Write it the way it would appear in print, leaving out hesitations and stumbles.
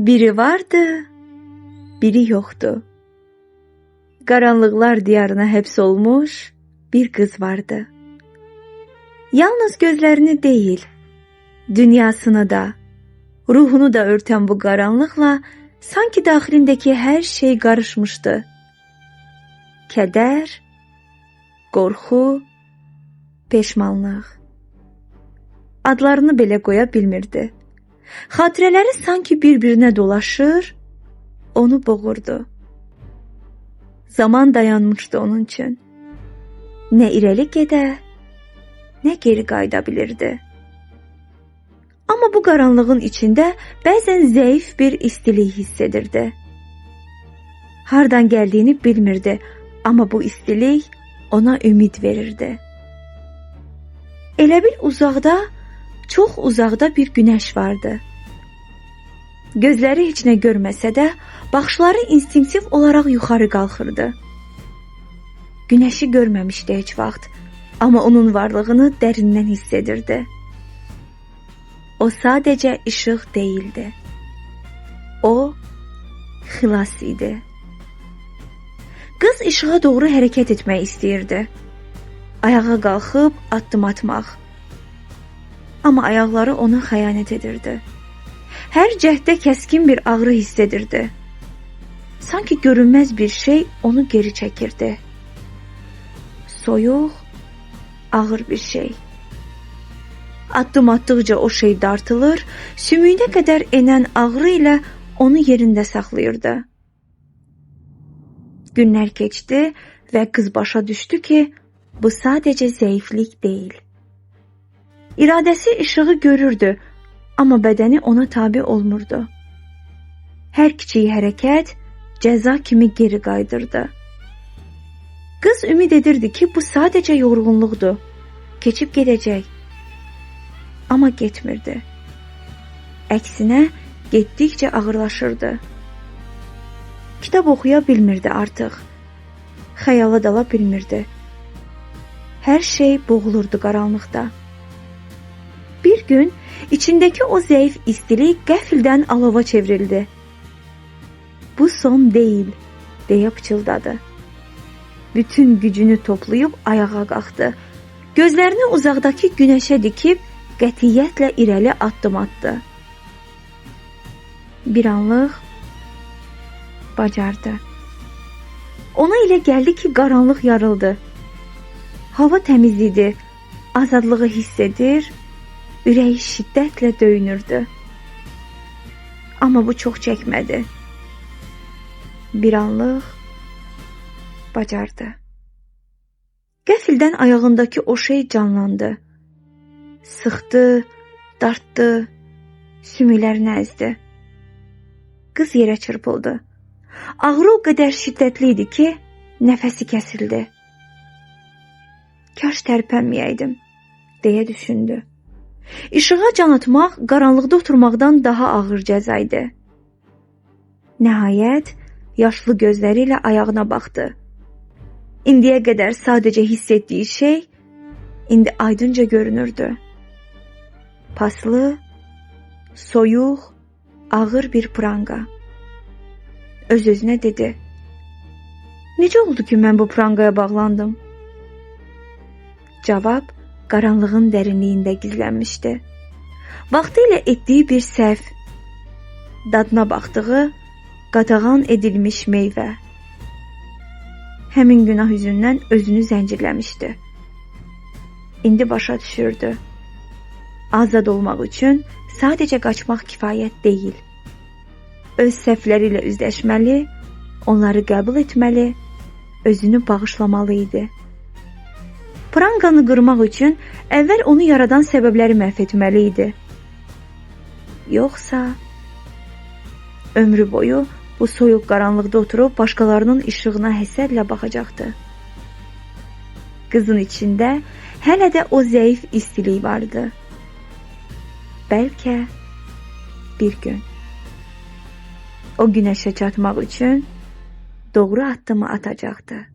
Biri vardı, biri yoktu. Qaranlıqlar diyarına həbs olmuş bir qız vardı. Yalnız gözlərini deyil, dünyasını da, ruhunu da örtən bu qaranlıqla sanki daxilindəki hər şey qarışmışdı. Kədər, qorxu, peşmanlıq. Adlarını belə qoya bilmirdi. Xatirələri sanki bir-birinə dolaşır, onu boğurdu. Zaman dayanmışdı onun üçün. Nə irəli gedə, nə geri qayıda bilirdi. Amma bu qaranlığın içində bəzən zəif bir istilik hiss edirdi. Hardan gəldiyini bilmirdi, amma bu istilik ona ümid verirdi. Elə bil uzaqda, çox uzaqda bir günəş vardı. Gözləri heç nə görməsə də, baxışları instinktiv olaraq yuxarı qalxırdı. Günəşi görməmişdi heç vaxt, amma onun varlığını dərindən hiss edirdi. O sadəcə işıq deyildi. O, xilas idi. Qız işığa doğru hərəkət etmək istəyirdi. Ayağa qalxıb addım atmaq. Amma ayaqları ona xəyanət edirdi. Hər cəhddə kəskin bir ağrı hiss edirdi. Sanki görünməz bir şey onu geri çəkirdi. Soyuq, ağır bir şey. Addım atdıqca o şey dartılır, sümüyünə qədər enən ağrı ilə onu yerində saxlayırdı. Günlər keçdi və qız başa düşdü ki, bu sadəcə zəiflik deyil. İradəsi işığı görürdü, amma bədəni ona tabe olmurdu. Hər kiçik hərəkət cəza kimi geri qaydırdı. Qız ümid edirdi ki, bu sadəcə yorğunluqdur, keçib gedəcək. Amma getmirdi. Əksinə, getdikcə ağırlaşırdı. Kitab oxuya bilmirdi artıq. Xəyala dala bilmirdi. Hər şey boğulurdu qaranlıqda. Bir gün içindəki o zəif istilik qəfildən alova çevrildi. Bu son deyil, deyə pıçıldadı. Bütün gücünü toplayıb ayağa qalxdı. Gözlərini uzaqdakı günəşə dikib qətiyyətlə irəli addım atdı. Bir anlıq bacardı. Ona elə gəldi ki, qaranlıq yarıldı. Hava təmiz idi, azadlığı hiss edir, ürəyi şiddətlə döyünürdü. Amma bu çox çəkmədi. Bir anlıq bacardı. Qəfildən ayağındakı o şey canlandı. Sıxdı, dartdı, sümüklərini əzdi. Qız yerə çırpıldı. Ağrı o qədər şiddətli idi ki, nəfəsi kəsildi. Kaş tərpənməyəydim, deyə düşündü. İşığa can atmaq qaranlıqda oturmaqdan daha ağır cəza idi. Nəhayət, yaşlı gözləri ilə ayağına baxdı. İndiyə qədər sadəcə hiss etdiyi şey, indi aydınca görünürdü. Paslı, soyuq, ağır bir pranga. Öz-özünə dedi. Necə oldu ki, mən bu prangaya bağlandım? Cavab qaranlığın dərinliyində gizlənmişdi. Vaxtilə etdiyi bir səhv, dadına baxdığı qadağan edilmiş meyvə. Həmin günah üzündən özünü zəncirləmişdi. İndi başa düşürdü. Azad olmaq üçün sadəcə qaçmaq kifayət deyil. Öz səhvləri ilə üzləşməli, onları qəbul etməli, özünü bağışlamalı idi. Pranganı qırmaq üçün əvvəl onu yaradan səbəbləri məhv etməli idi. Yoxsa ömrü boyu bu soyuq qaranlıqda oturub başqalarının işığına həsədlə baxacaqdı. Qızın içində hələ də o zəif istilik vardı. Bəlkə bir gün o günəşə çatmaq üçün doğru addımı atacaqdı.